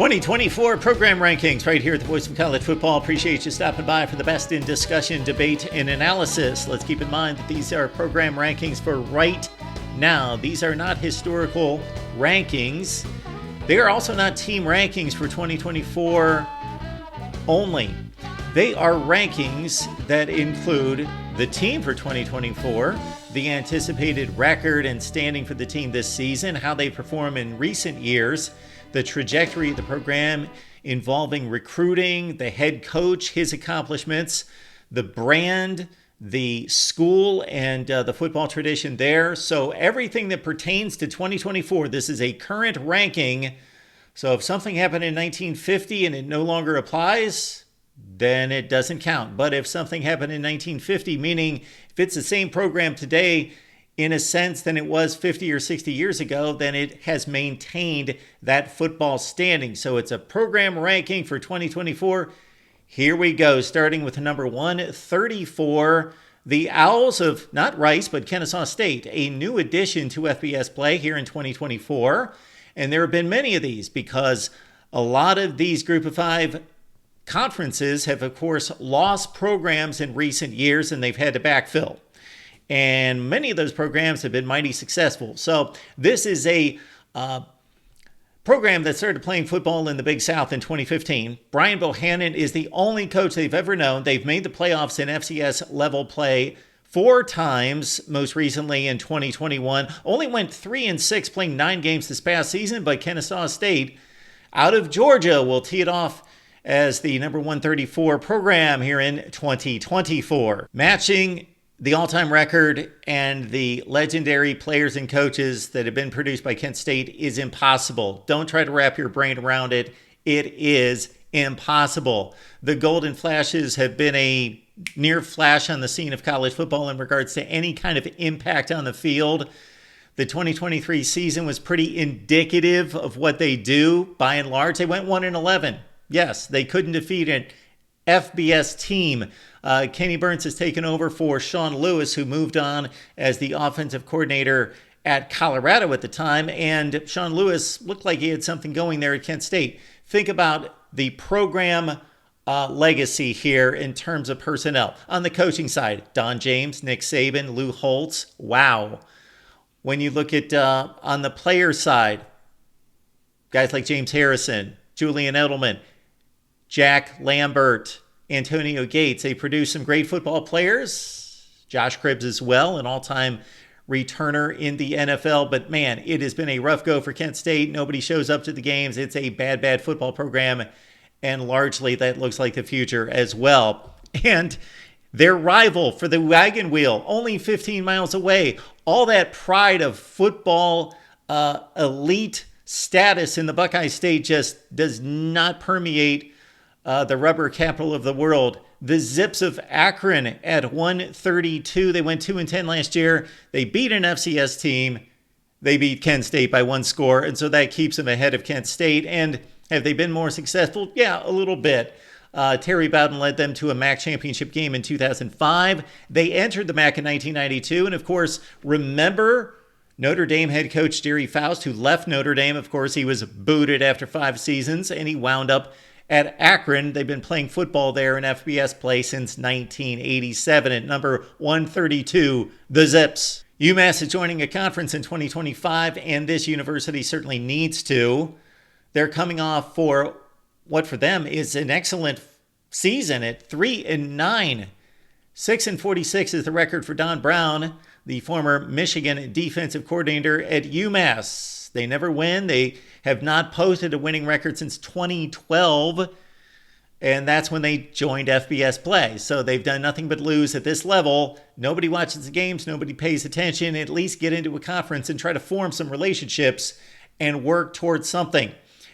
2024 program rankings right here at the Voice of College Football. Appreciate you stopping by for the best in discussion, debate, and analysis. Let's keep in mind that these are program rankings for right now. These are not historical rankings. They are also not team rankings for 2024 only. They are rankings that include the team for 2024, the anticipated record and standing for the team this season, how they perform in recent years, the trajectory of the program involving recruiting, the head coach, his accomplishments, the brand, the school, and the football tradition there. So everything that pertains to 2024, this is a current ranking. So if something happened in 1950 and it no longer applies, then it doesn't count. But if something happened in 1950, meaning if it's the same program today, in a sense, than it was 50 or 60 years ago, then it has maintained that football standing. So it's a program ranking for 2024. Here we go, starting with number 134, the Owls of not Rice, but Kennesaw State, a new addition to FBS play here in 2024. And there have been many of these because a lot of these Group of Five conferences have, of course, lost programs in recent years and they've had to backfill. And many of those programs have been mighty successful. So this is a program that started playing football in the Big South in 2015. Brian Bohannon is the only coach they've ever known. They've made the playoffs in FCS level play 4 times, most recently in 2021. Only went 3-6 playing 9 games this past season, but Kennesaw State out of Georgia will tee it off as the number 134 program here in 2024. Matching the all-time record and the legendary players and coaches that have been produced by Kent State is impossible. Don't try to wrap your brain around it. It is impossible. The Golden Flashes have been a near flash on the scene of college football in regards to any kind of impact on the field. The 2023 season was pretty indicative of what they do. By and large, they went 1-11. Yes, they couldn't defeat an FBS team. Kenny Burns has taken over for Sean Lewis, who moved on as the offensive coordinator at Colorado at the time. And Sean Lewis looked like he had something going there at Kent State. Think about the program legacy here in terms of personnel. On the coaching side, Don James, Nick Saban, Lou Holtz. Wow. When you look at on the player side, guys like James Harrison, Julian Edelman, Jack Lambert, Antonio Gates, they produced some great football players. Josh Cribbs as well, an all-time returner in the NFL. But man, it has been a rough go for Kent State. Nobody shows up to the games. It's a bad football program. And largely that looks like the future as well. And their rival for the wagon wheel, only 15 miles away. All that pride of football elite status in the Buckeye State just does not permeate the rubber capital of the world. The Zips of Akron at 132. They went 2-10 last year. They beat an FCS team. They beat Kent State by 1 score. And so that keeps them ahead of Kent State. And have they been more successful? Yeah, a little bit. Terry Bowden led them to a MAC championship game in 2005. They entered the MAC in 1992. And of course, remember Notre Dame head coach Jerry Faust, who left Notre Dame. Of course, he was booted after 5 seasons and he wound up at Akron. They've been playing football there in FBS play since 1987. At number 132, the Zips. UMass is joining a conference in 2025, and this university certainly needs to. They're coming off for what for them is an excellent season at 3-9. 6-46 is the record for Don Brown, the former Michigan defensive coordinator at UMass. They never win. They have not posted a winning record since 2012, and that's when they joined FBS play. So they've done nothing but lose at this level. Nobody watches the games. Nobody pays attention. At least get into a conference and try to form some relationships and work towards something.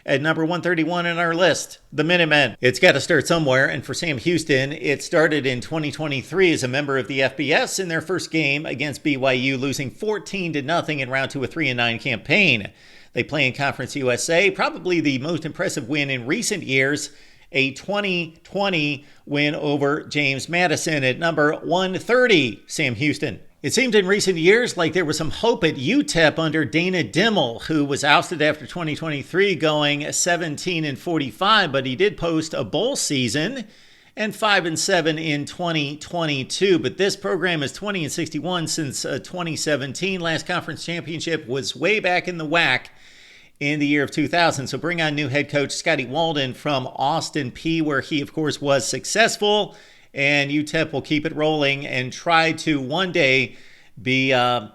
At number 131 on our list, the Minutemen. It's got to start somewhere, and for Sam Houston, it started in 2023 as a member of the FBS in their first game against BYU, losing 14-0 in round 2 of a 3-9 campaign. They play in Conference USA, probably the most impressive win in recent years, a 2020 win over James Madison. At number 130, Sam Houston. It seemed in recent years like there was some hope at UTEP under Dana Dimmel, who was ousted after 2023 going 17-45, but he did post a bowl season and 5-7 in 2022. But this program is 20-61 since 2017. Last conference championship was way back in the WAC in the year of 2000. So bring on new head coach Scotty Walden from Austin Peay, where he, of course, was successful. And UTEP will keep it rolling and try to one day be a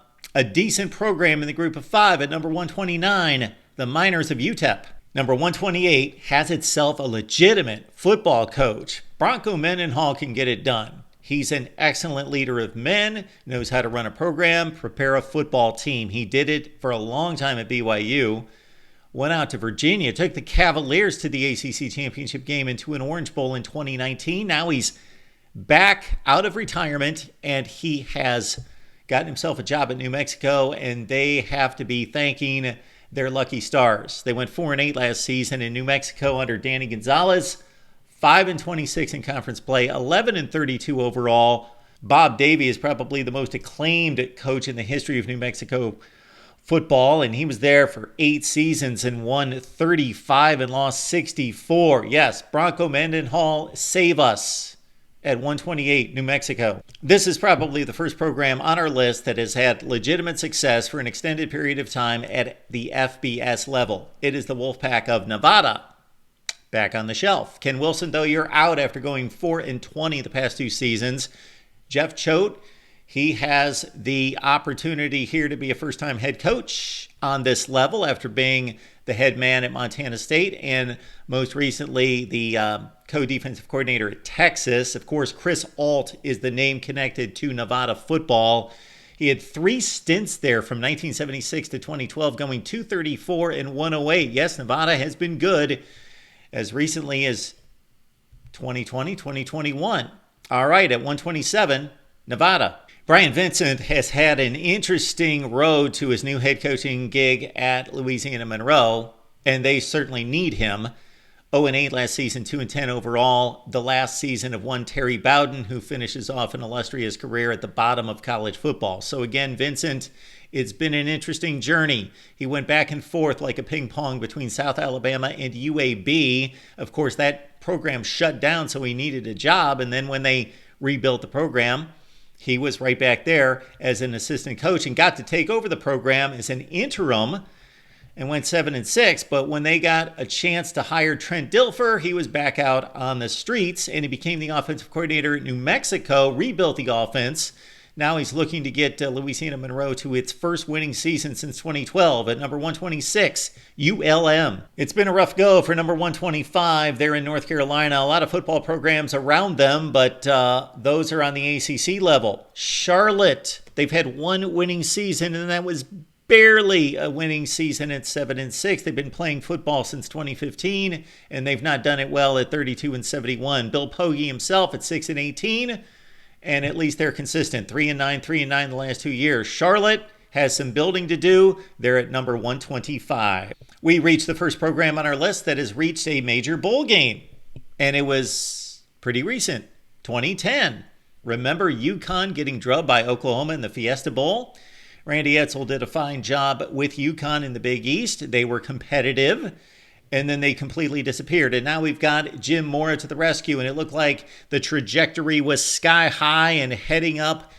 decent program in the group of five. At number 129, the Miners of UTEP. Number 128 has itself a legitimate football coach. Bronco Mendenhall can get it done. He's an excellent leader of men, knows how to run a program, prepare a football team. He did it for a long time at BYU. Went out to Virginia, took the Cavaliers to the ACC championship game into an Orange Bowl in 2019. Now he's back out of retirement, and he has gotten himself a job at New Mexico, and they have to be thanking their lucky stars. They went 4-8 last season in New Mexico under Danny Gonzalez, 5-26 in conference play, 11-32 overall. Bob Davie is probably the most acclaimed coach in the history of New Mexico football, and he was there for 8 seasons and won 35 and lost 64. Yes, Bronco Mendenhall, save us at 128, New Mexico. This is probably the first program on our list that has had legitimate success for an extended period of time at the FBS level. It is the Wolfpack of Nevada. Back on the shelf. Ken Wilson, though, you're out after going 4-20 the past 2 seasons. Jeff Choate, he has the opportunity here to be a first-time head coach on this level after being the head man at Montana State and most recently the co-defensive coordinator at Texas. Of course, Chris Ault is the name connected to Nevada football. He had 3 stints there from 1976 to 2012, going 234 and 108. Yes, Nevada has been good as recently as 2020, 2021. All right, at 127, Nevada. Brian Vincent has had an interesting road to his new head coaching gig at Louisiana Monroe, and they certainly need him. 0-8 last season, 2-10 overall. The last season of one Terry Bowden, who finishes off an illustrious career at the bottom of college football. So again, Vincent, it's been an interesting journey. He went back and forth like a ping pong between South Alabama and UAB. Of course, that program shut down, so he needed a job. And then when they rebuilt the program, he was right back there as an assistant coach and got to take over the program as an interim and went 7-6. But when they got a chance to hire Trent Dilfer, he was back out on the streets and he became the offensive coordinator at New Mexico, rebuilt the offense. Now he's looking to get Louisiana Monroe to its first winning season since 2012 at number 126, ULM. It's been a rough go for number 125 there in North Carolina. A lot of football programs around them, but those are on the ACC level. Charlotte, they've had one winning season, and that was barely a winning season at 7-6. They've been playing football since 2015, and they've not done it well at 32-71. Bill Poggi himself at 6-18. And at least they're consistent. 3-9, 3-9 the last 2 years. Charlotte has some building to do. They're at number 125. We reached the first program on our list that has reached a major bowl game. And it was pretty recent, 2010. Remember UConn getting drubbed by Oklahoma in the Fiesta Bowl? Randy Edsall did a fine job with UConn in the Big East. They were competitive. And then they completely disappeared. And now we've got Jim Mora to the rescue. And it looked like the trajectory was sky high and heading up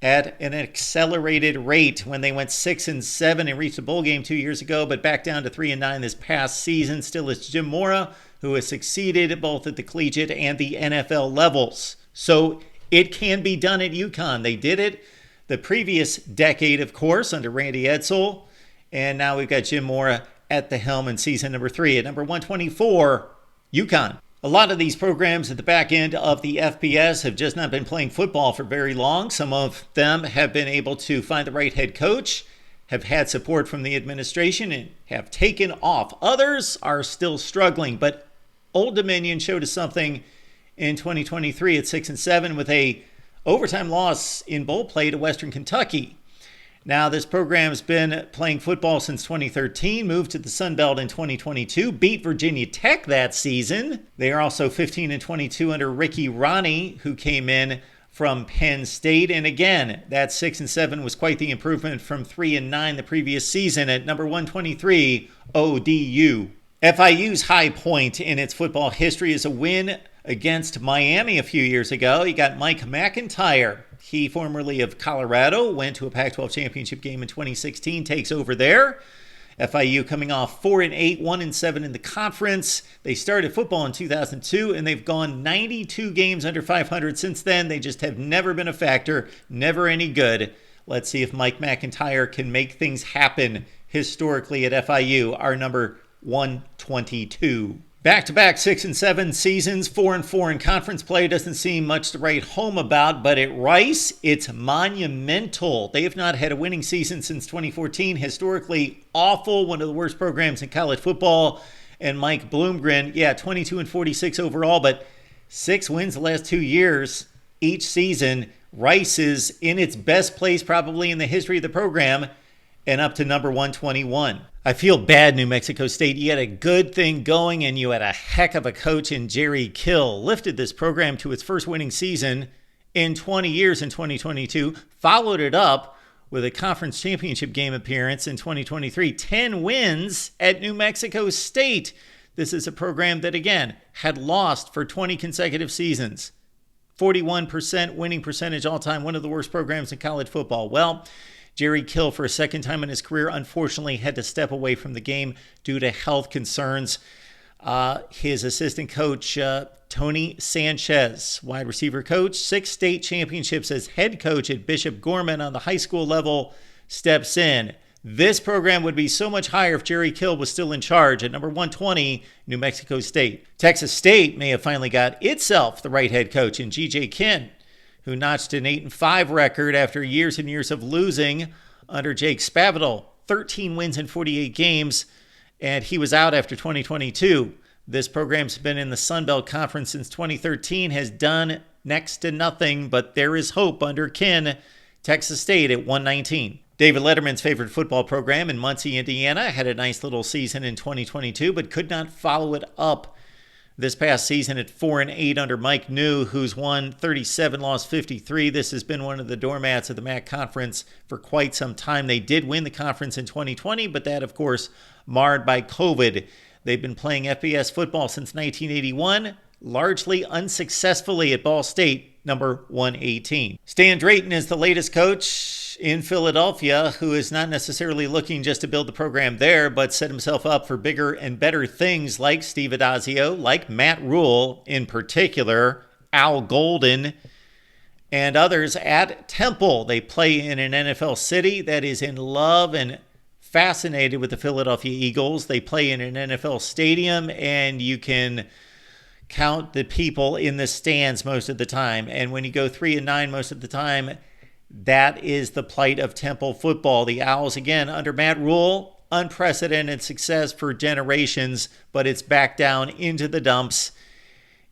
at an accelerated rate when they went 6-7 and reached a bowl game 2 years ago, but back down to 3-9 this past season. Still, it's Jim Mora who has succeeded both at the collegiate and the NFL levels. So it can be done at UConn. They did it the previous decade, of course, under Randy Edsall. And now we've got Jim Mora at the helm in season number 3. At number 124, UConn. A lot of these programs at the back end of the FBS have just not been playing football for very long. Some of them have been able to find the right head coach, have had support from the administration, and have taken off. Others are still struggling, but Old Dominion showed us something in 2023 at 6-7 with a overtime loss in bowl play to Western Kentucky. Now, this program's been playing football since 2013, moved to the Sun Belt in 2022, beat Virginia Tech that season. They are also 15-22 under Ricky Ronnie, who came in from Penn State. And again, that 6-7 was quite the improvement from 3-9 the previous season at number 123, ODU. FIU's high point in its football history is a win against Miami a few years ago. You got Mike McIntyre. He, formerly of Colorado, went to a Pac-12 championship game in 2016, takes over there. FIU coming off 4-8, 1-7 in the conference. They started football in 2002, and they've gone 92 games under 500 since then. They just have never been a factor, never any good. Let's see if Mike McIntyre can make things happen historically at FIU, our number 122. Back-to-back 6-7 seasons, 4-4 in conference play doesn't seem much to write home about, but at Rice, it's monumental. They have not had a winning season since 2014. Historically awful, one of the worst programs in college football. And Mike Bloomgren, 22-46 overall, but 6 wins the last 2 years each season. Rice is in its best place probably in the history of the program and up to number 121. I feel bad, New Mexico State. You had a good thing going, and you had a heck of a coach in Jerry Kill. Lifted this program to its first winning season in 20 years in 2022. Followed it up with a conference championship game appearance in 2023. 10 wins at New Mexico State. This is a program that, again, had lost for 20 consecutive seasons. 41% winning percentage all time. One of the worst programs in college football. Well, Jerry Kill, for a second time in his career, unfortunately had to step away from the game due to health concerns. His assistant coach, Tony Sanchez, wide receiver coach, 6 state championships as head coach at Bishop Gorman on the high school level, steps in. This program would be so much higher if Jerry Kill was still in charge at number 120, New Mexico State. Texas State may have finally got itself the right head coach in G.J. Kent, who notched an 8-5 record after years and years of losing under Jake Spavital. 13 wins in 48 games, and he was out after 2022. This program's been in the Sun Belt Conference since 2013, has done next to nothing, but there is hope under Ken. Texas State at 119. David Letterman's favorite football program in Muncie, Indiana, had a nice little season in 2022, but could not follow it up this past season at 4-8 under Mike New, who's won 37, lost 53. This has been one of the doormats of the MAC Conference for quite some time. They did win the conference in 2020, but that, of course, marred by COVID. They've been playing FBS football since 1981, largely unsuccessfully at Ball State, number 118. Stan Drayton is the latest coach in Philadelphia, who is not necessarily looking just to build the program there, but set himself up for bigger and better things like Steve Adazio, like Matt Rule in particular, Al Golden, and others at Temple. They play in an NFL city that is in love and fascinated with the Philadelphia Eagles. They play in an NFL stadium, and you can count the people in the stands most of the time. And when you go 3-9 most of the time, that is the plight of Temple football. The Owls, again, under Matt Rule, unprecedented success for generations, but it's back down into the dumps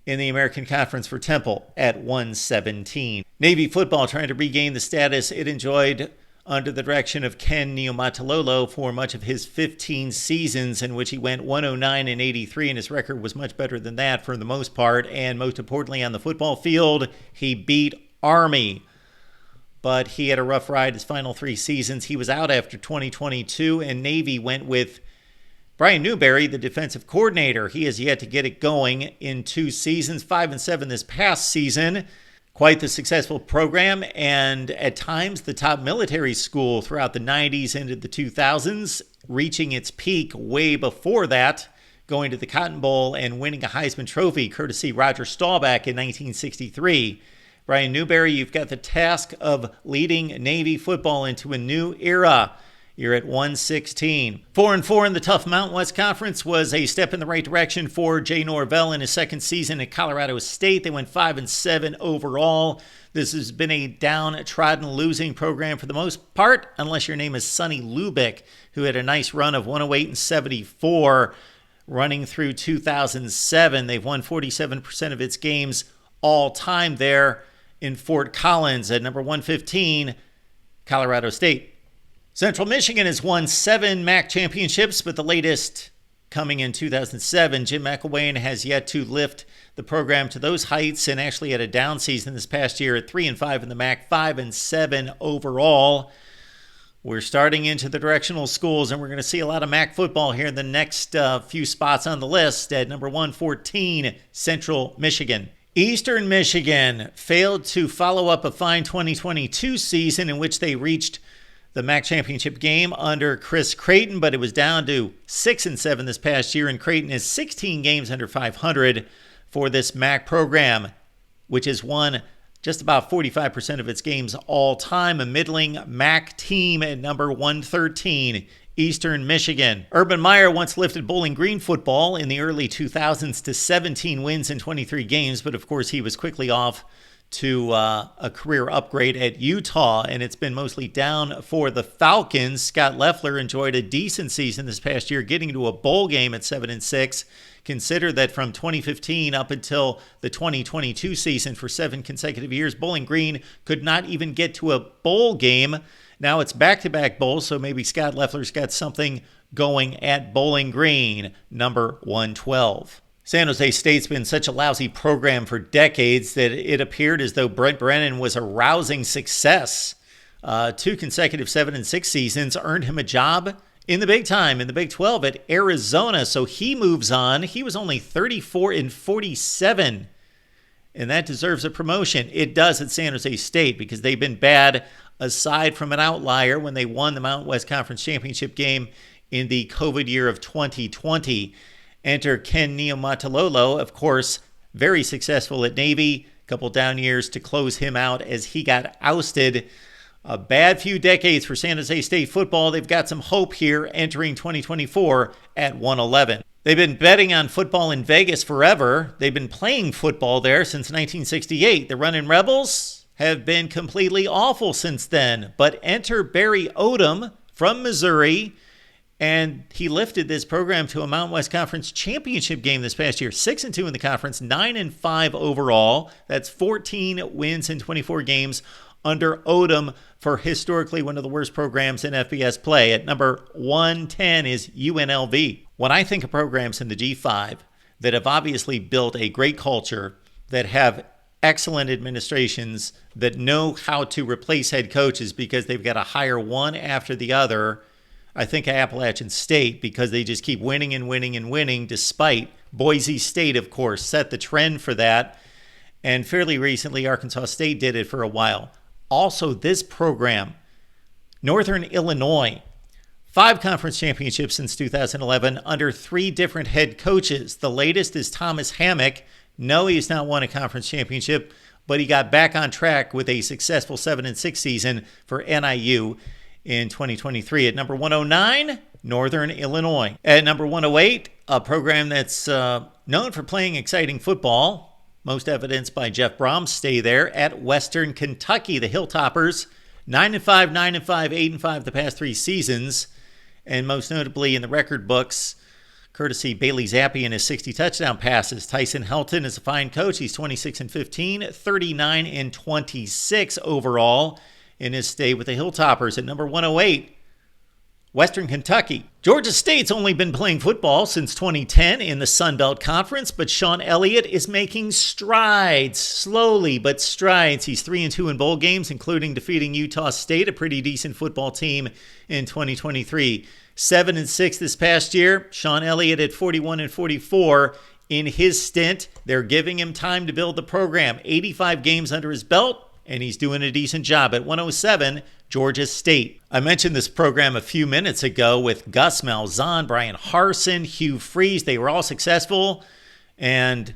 in the American Conference for Temple at 117. Navy football trying to regain the status it enjoyed under the direction of Ken Niumatalolo for much of his 15 seasons, in which he went 109-83, and his record was much better than that for the most part. And most importantly, on the football field, he beat Army. But he had a rough ride his final 3 seasons. He was out after 2022, and Navy went with Brian Newberry, the defensive coordinator. He has yet to get it going in 2 seasons, 5-7 this past season. Quite the successful program, and at times the top military school throughout the 90s into the 2000s, reaching its peak way before that, going to the Cotton Bowl and winning a Heisman Trophy courtesy Roger Staubach in 1963. Brian Newberry, you've got the task of leading Navy football into a new era. You're at 116. 4-4 in the tough Mountain West Conference was a step in the right direction for Jay Norvell in his second season at Colorado State. They went 5-7 overall. This has been a downtrodden losing program for the most part, unless your name is Sonny Lubick, who had a nice run of 108-74 running through 2007. They've won 47% of its games all time there in Fort Collins at number 115, Colorado State. Central Michigan has won 7 MAC championships, but the latest coming in 2007. Jim McElwain has yet to lift the program to those heights and actually had a down season this past year at 3-5 in the MAC, 5-7 overall. We're starting into the directional schools, and we're going to see a lot of MAC football here in the next few spots on the list. At number 114, Central Michigan. Eastern Michigan failed to follow up a fine 2022 season in which they reached the MAC championship game under Chris Creighton, but it was down to 6-7 this past year, and Creighton is 16 games under 500 for this MAC program, which has won just about 45% of its games all time. A middling MAC team at number 113, Eastern Michigan. Urban Meyer once lifted Bowling Green football in the early 2000s to 17 wins in 23 games, but of course he was quickly off to a career upgrade at Utah, and it's been mostly down for the Falcons. Scott Loeffler enjoyed a decent season this past year, getting to a bowl game at 7-6. Consider that from 2015 up until the 2022 season, for 7 consecutive years, Bowling Green could not even get to a bowl game. Now it's back-to-back bowls, so maybe Scott Loeffler's got something going at Bowling Green, number 112. San Jose State's been such a lousy program for decades that it appeared as though Brent Brennan was a rousing success. 2 consecutive 7-6 seasons earned him a job in the big time, in the Big 12 at Arizona. So he moves on. He was only 34-47, and that deserves a promotion. It does at San Jose State because they've been bad aside from an outlier when they won the Mountain West Conference Championship game in the COVID year of 2020. Enter Ken Niumatalolo, of course, very successful at Navy. A couple down years to close him out as he got ousted. A bad few decades for San Jose State football. They've got some hope here entering 2024 at 111. They've been betting on football in Vegas forever. They've been playing football there since 1968. The Runnin' Rebels have been completely awful since then. But enter Barry Odom from Missouri, and he lifted this program to a Mountain West Conference championship game this past year. 6-2 in the conference, 9-5 overall. That's 14 wins in 24 games under Odom for historically one of the worst programs in FBS play. At number 110 is UNLV. When I think of programs in the G5 that have obviously built a great culture, that have excellent administrations, that know how to replace head coaches because they've got to hire one after the other, I think of Appalachian State because they just keep winning and winning and winning, despite Boise State, of course, set the trend for that. And fairly recently, Arkansas State did it for a while. Also, this program, Northern Illinois, 5 conference championships since 2011 under 3 different head coaches. The latest is Thomas Hammock. No, he's not won a conference championship, but he got back on track with a successful 7-6 season for NIU in 2023. At number 109, Northern Illinois. At number 108, a program that's known for playing exciting football, most evidenced by Jeff Brom's stay there, at Western Kentucky. The Hilltoppers, 9-5, 9-5, 8-5 the past 3 seasons, and most notably in the record books, courtesy Bailey Zappi and his 60 touchdown passes. Tyson Helton is a fine coach. He's 26-15, 39-26 overall in his stay with the Hilltoppers. At number 108, Western Kentucky. Georgia State's only been playing football since 2010 in the Sun Belt Conference, but Sean Elliott is making strides, slowly but strides. He's 3-2 in bowl games, including defeating Utah State, a pretty decent football team in 2023. 7-6 this past year. Sean Elliott at 41-44 in his stint. They're giving him time to build the program. 85 games under his belt, and he's doing a decent job. At 107, Georgia State. I mentioned this program a few minutes ago with Gus Malzahn, Brian Harsin, Hugh Freeze. They were all successful, and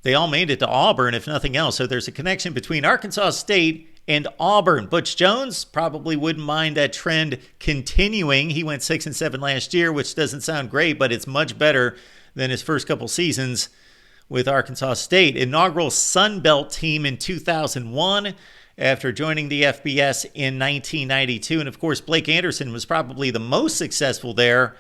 they all made it to Auburn, if nothing else. So there's a connection between Arkansas State and Auburn. Butch Jones probably wouldn't mind that trend continuing. He went 6-7 last year, which doesn't sound great, but it's much better than his first couple seasons with Arkansas State. Inaugural Sun Belt team in 2001 after joining the FBS in 1992. And of course, Blake Anderson was probably the most successful there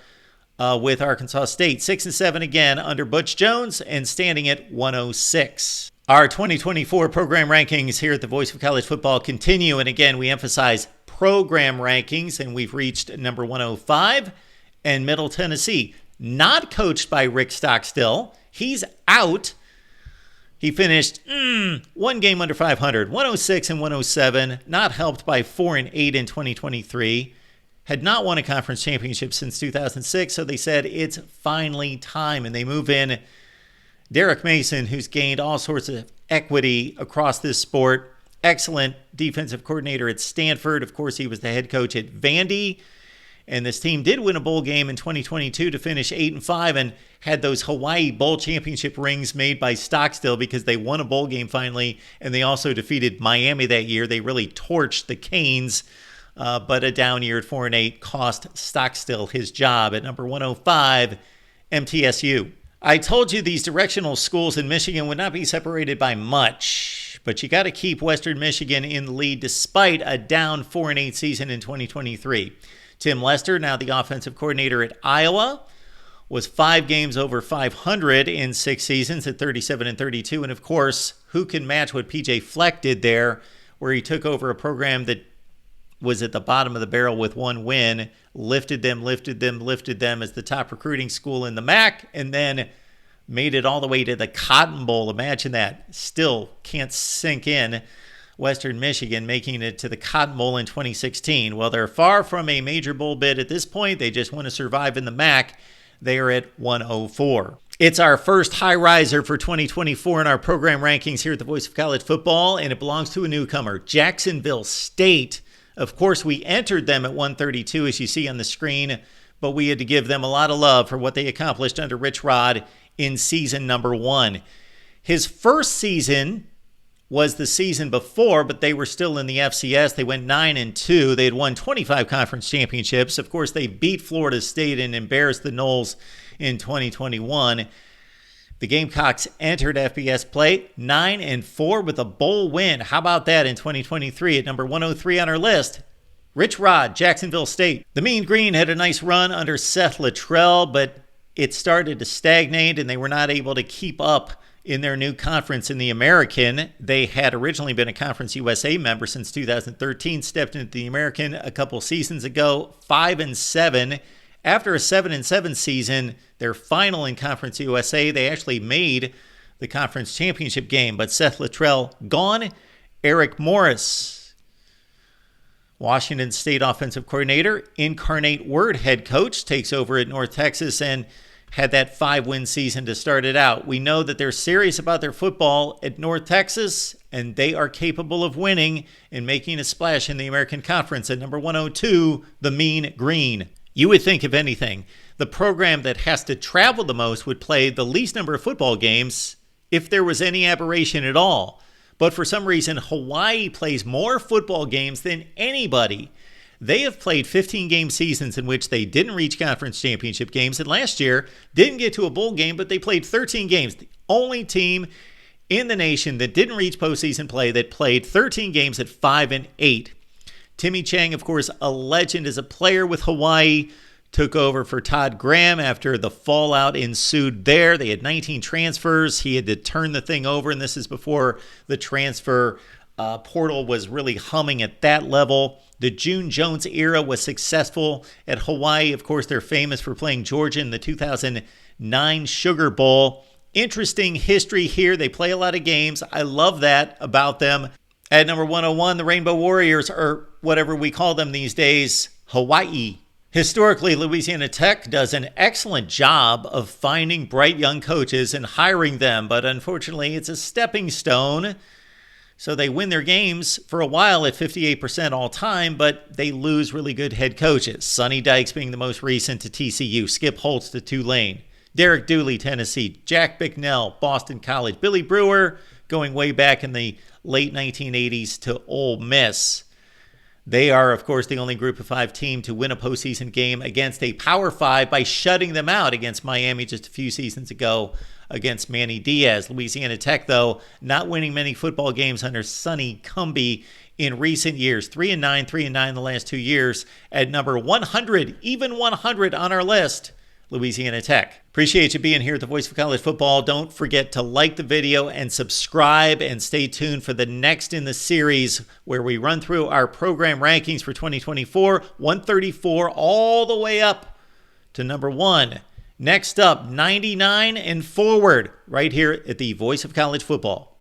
with Arkansas State. 6-7 again under Butch Jones and standing at 106. Our 2024 program rankings here at the Voice of College Football continue. And again, we emphasize program rankings, and we've reached number 105 and Middle Tennessee. not coached by Rick Stockstill. He's out. He finished one game under 500, 106 and 107, not helped by 4-8 in 2023. Had not won a conference championship since 2006, so they said it's finally time. And they move in Derek Mason, who's gained all sorts of equity across this sport. Excellent defensive coordinator at Stanford. Of course, he was the head coach at Vandy. And this team did win a bowl game in 2022 to finish 8-5 and had those Hawaii Bowl championship rings made by Stockstill because they won a bowl game finally. And they also defeated Miami that year. They really torched the Canes. But a down year at 4-8 cost Stockstill his job at number 105, MTSU. I told you these directional schools in Michigan would not be separated by much, but you got to keep Western Michigan in the lead despite a down 4-8 season in 2023. Tim Lester, now the offensive coordinator at Iowa, was 5 games over 500 in 6 seasons at 37-32. And of course, who can match what PJ Fleck did there, where he took over a program that was at the bottom of the barrel with 1 win, lifted them as the top recruiting school in the MAC, and then made it all the way to the Cotton Bowl. Imagine that. Still can't sink in. Western Michigan making it to the Cotton Bowl in 2016. Well, they're far from a major bowl bid at this point. They just want to survive in the MAC. They are at 104. It's our first high riser for 2024 in our program rankings here at the Voice of College Football, and it belongs to a newcomer, Jacksonville State. Of course, we entered them at 132, as you see on the screen, but we had to give them a lot of love for what they accomplished under Rich Rod in season number 1. His first season was the season before, but they were still in the FCS. They went 9-2. They had won 25 conference championships. Of course, they beat Florida State and embarrassed the Noles in 2021. The Gamecocks entered FBS play 9-4 with a bowl win. How about that in 2023 at number 103 on our list? Rich Rod, Jacksonville State. The Mean Green had a nice run under Seth Luttrell, but it started to stagnate and they were not able to keep up in their new conference in the American. They had originally been a Conference USA member since 2013, stepped into the American a couple seasons ago, 5-7. After a 7-7 season, their final in Conference USA, they actually made the conference championship game, but Seth Luttrell gone. Eric Morris, Washington State offensive coordinator, Incarnate Word head coach, takes over at North Texas and had that 5-win season to start it out. We know that they're serious about their football at North Texas, and they are capable of winning and making a splash in the American Conference at number 102, the Mean Green. You would think, if anything, the program that has to travel the most would play the least number of football games if there was any aberration at all. But for some reason, Hawaii plays more football games than anybody. They have played 15-game seasons in which they didn't reach conference championship games, and last year didn't get to a bowl game, but they played 13 games. The only team in the nation that didn't reach postseason play that played 13 games at 5-8. Timmy Chang, of course, a legend as a player with Hawaii, took over for Todd Graham after the fallout ensued there. They had 19 transfers. He had to turn the thing over, and this is before the transfer portal was really humming at that level. The June Jones era was successful at Hawaii. Of course, they're famous for playing Georgia in the 2009 Sugar Bowl. Interesting history here. They play a lot of games. I love that about them. At number 101, the Rainbow Warriors, or whatever we call them these days, Hawaii. Historically, Louisiana Tech does an excellent job of finding bright young coaches and hiring them, but unfortunately, it's a stepping stone. So they win their games for a while at 58% all time, but they lose really good head coaches. Sonny Dykes being the most recent to TCU, Skip Holtz to Tulane, Derek Dooley, Tennessee, Jack Bicknell, Boston College, Billy Brewer going way back in the late 1980s to Ole Miss. They are, of course, the only Group of 5 team to win a postseason game against a Power 5 by shutting them out against Miami just a few seasons ago against Manny Diaz. Louisiana Tech, though, not winning many football games under Sonny Cumbie in recent years. 3-9, 3-9 the last 2 years. At number 100, even 100 on our list, Louisiana Tech. Appreciate you being here at the Voice of College Football. Don't forget to like the video and subscribe, and stay tuned for the next in the series where we run through our program rankings for 2024, 134 all the way up to number 1 Next up, 99 and forward, right here at the Voice of College Football.